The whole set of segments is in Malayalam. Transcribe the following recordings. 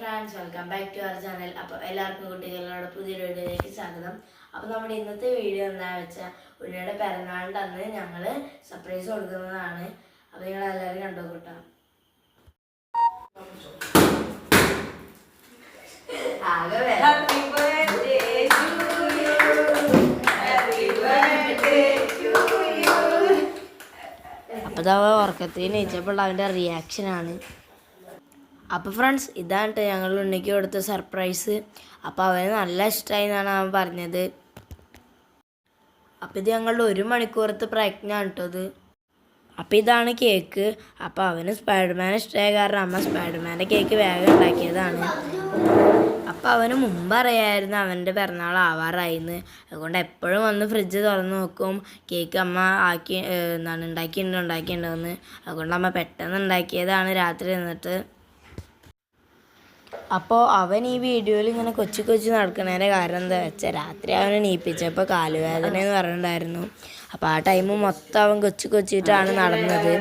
Friends, welcome back to our channel. അപ്പോൾ എല്ലാവർക്കും കുട്ടികളോട് പുതിയൊരു വീഡിയോയിലേക്ക് സ്വാഗതം. അപ്പോൾ നമ്മുടെ ഇന്നത്തെ വീഡിയോ എന്താണെന്ന് വെച്ചാൽ ഉണ്ണിയുടെ പിറന്നാളിൻ്റെ അന്ന് ഞങ്ങൾ സർപ്രൈസ് കൊടുക്കുന്നതാണ്. അപ്പോൾ നിങ്ങൾ എല്ലാവരും കണ്ടു കൂട്ടാം. അപ്പോൾ അവ ഉറക്കത്തിൽ നീച്ചപ്പോൾ അവൻ്റെ റിയാക്ഷനാണ്. അപ്പോൾ ഫ്രണ്ട്സ്, ഇതാണ് ഞങ്ങൾ ഉണ്ണിക്ക് കൊടുത്ത സർപ്രൈസ്. അപ്പോൾ അവന് നല്ല ഇഷ്ടമായി എന്നാണ് അവൻ പറഞ്ഞത്. അപ്പോൾ ഇത് ഞങ്ങളുടെ 1 മണിക്കൂറത്തെ പ്രയത്നമാണ് കേട്ടത്. അപ്പോൾ ഇതാണ് കേക്ക്. അപ്പോൾ അവന് സ്പൈഡർമാൻ ഇഷ്ടമായ കാരണം അമ്മ സ്പൈഡർമാൻ്റെ കേക്ക് വേഗം ഉണ്ടാക്കിയതാണ്. അപ്പോൾ അവന് മുമ്പ് അറിയാമായിരുന്നു അവൻ്റെ പിറന്നാൾ ആവാറായിന്ന്. അതുകൊണ്ട് എപ്പോഴും വന്ന് ഫ്രിഡ്ജ് തുറന്ന് നോക്കും കേക്ക് അമ്മ ഉണ്ടാക്കിയിട്ടുണ്ടോയെന്ന്. അതുകൊണ്ട് അമ്മ പെട്ടെന്ന് ഉണ്ടാക്കിയതാണ് രാത്രി നിന്നിട്ട്. അപ്പോൾ അവൻ ഈ വീഡിയോയിൽ ഇങ്ങനെ കൊച്ചു നടക്കുന്നതിൻ്റെ കാരണം എന്താ വെച്ചാൽ രാത്രി അവനെ നീപ്പിച്ചപ്പോൾ കാലുവേദന എന്ന് പറഞ്ഞിട്ടുണ്ടായിരുന്നു. അപ്പോൾ ആ ടൈം മൊത്തം അവൻ കൊച്ചിട്ടാണ് നടന്നത്.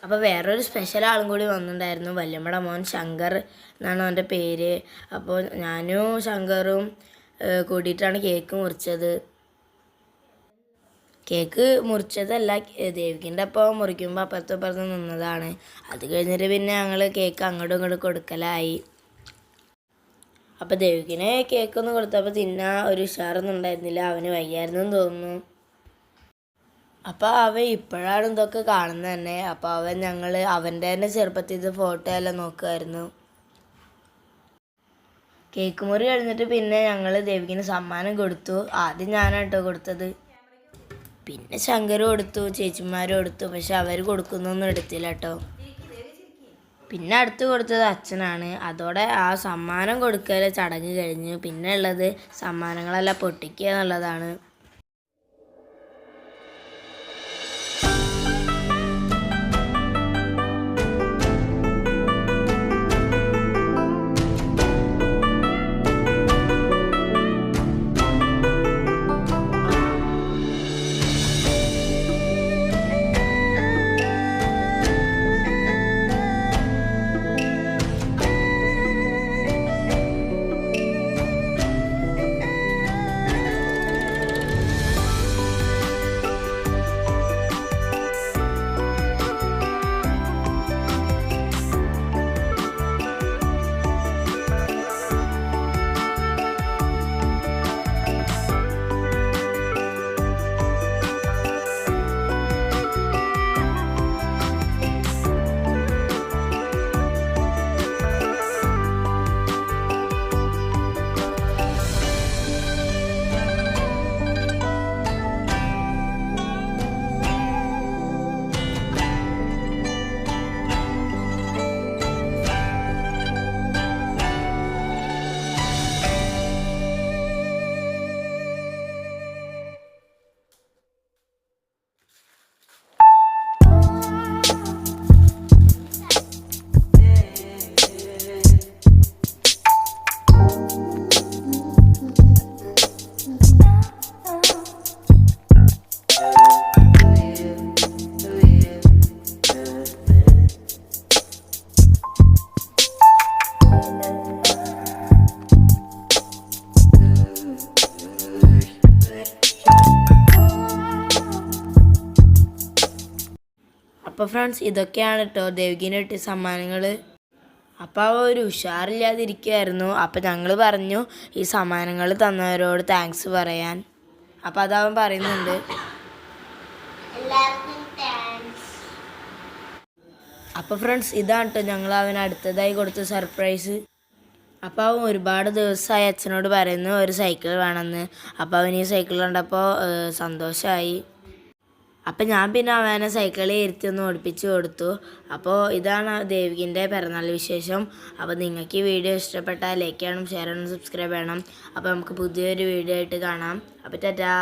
അപ്പോൾ വേറൊരു സ്പെഷ്യൽ ആളും കൂടി വന്നിട്ടുണ്ടായിരുന്നു. വല്യമ്മയുടെ മോൻ ശങ്കർ എന്നാണ് അവൻ്റെ പേര്. അപ്പോൾ ഞാനും ശങ്കറും കൂടിയിട്ടാണ് കേക്ക് മുറിച്ചത്. കേക്ക് മുറിച്ചതല്ല, ദേവിക്കിൻ്റെ ഒപ്പം മുറിക്കുമ്പോൾ അപ്പുറത്തും നിന്നതാണ്. അത് കഴിഞ്ഞിട്ട് പിന്നെ ഞങ്ങൾ കേക്ക് അങ്ങോട്ടും ഇങ്ങോട്ടും കൊടുക്കലായി. അപ്പോൾ ദേവിക്കിന് കേക്കൊന്നും കൊടുത്തപ്പോൾ തിന്നാൻ ഒരു ഉഷാറൊന്നും ഉണ്ടായിരുന്നില്ല. അവന് വയ്യായിരുന്നു തോന്നുന്നു. അപ്പോൾ അവൻ ഇപ്പോഴാണ് ഇതൊക്കെ കാണുന്നത് തന്നെ. അപ്പോൾ അവൻ്റെ തന്നെ ചെറുപ്പത്തിൽ ഇത് ഫോട്ടോ എല്ലാം നോക്കുമായിരുന്നു. കേക്ക് മുറി കഴിഞ്ഞിട്ട് പിന്നെ ഞങ്ങൾ ദേവിക്കിന് സമ്മാനം കൊടുത്തു. ആദ്യം ഞാനാണ് കേട്ടോ കൊടുത്തത്. പിന്നെ ശങ്കരും കൊടുത്തു, ചേച്ചിമാരും കൊടുത്തു. പക്ഷെ അവർ കൊടുക്കുന്നൊന്നും എടുത്തില്ല കേട്ടോ. പിന്നെ അടുത്ത് കൊടുത്തത് അച്ഛനാണ്. അതോടെ ആ സമ്മാനം കൊടുക്കൽ ചടങ്ങ് കഴിഞ്ഞു. പിന്നെ ഉള്ളത് സമ്മാനങ്ങളെല്ലാം പൊട്ടിക്കുക എന്നുള്ളതാണ്. അപ്പോൾ ഫ്രണ്ട്സ്, ഇതൊക്കെയാണ് കേട്ടോ ദേവികിന് കിട്ടിയ സമ്മാനങ്ങൾ. അപ്പോൾ അവ ഒരു ഉഷാറില്ലാതിരിക്കുമായിരുന്നു. അപ്പോൾ ഞങ്ങൾ പറഞ്ഞു ഈ സമ്മാനങ്ങൾ തന്നവരോട് താങ്ക്സ് പറയാൻ. അപ്പോൾ അതവൻ പറയുന്നുണ്ട്. അപ്പോൾ ഫ്രണ്ട്സ്, ഇതാണ് കേട്ടോ ഞങ്ങൾ അവന് അടുത്തതായി കൊടുത്ത സർപ്രൈസ്. അപ്പോൾ അവൻ ഒരുപാട് ദിവസമായി അച്ഛനോട് പറയുന്നു ഒരു സൈക്കിൾ വേണമെന്ന്. അപ്പോൾ അവൻ ഈ സൈക്കിൾ കണ്ടപ്പോൾ സന്തോഷമായി. അപ്പം ഞാൻ പിന്നെ അവനെ സൈക്കിളിൽ ഇരുത്തി ഒന്ന് ഓടിപ്പിച്ച് കൊടുത്തു. അപ്പോൾ ഇതാണ് ദേവികിൻ്റെ പിറന്നാൾ വിശേഷം. അപ്പോൾ നിങ്ങൾക്ക് ഈ വീഡിയോ ഇഷ്ടപ്പെട്ടാൽ ലൈക്ക് ചെയ്യണം, ഷെയർ ചെയ്യണം, സബ്സ്ക്രൈബ് ചെയ്യണം. അപ്പോൾ നമുക്ക് പുതിയൊരു വീഡിയോ ആയിട്ട് കാണാം. അപ്പോൾ ടാറ്റാ.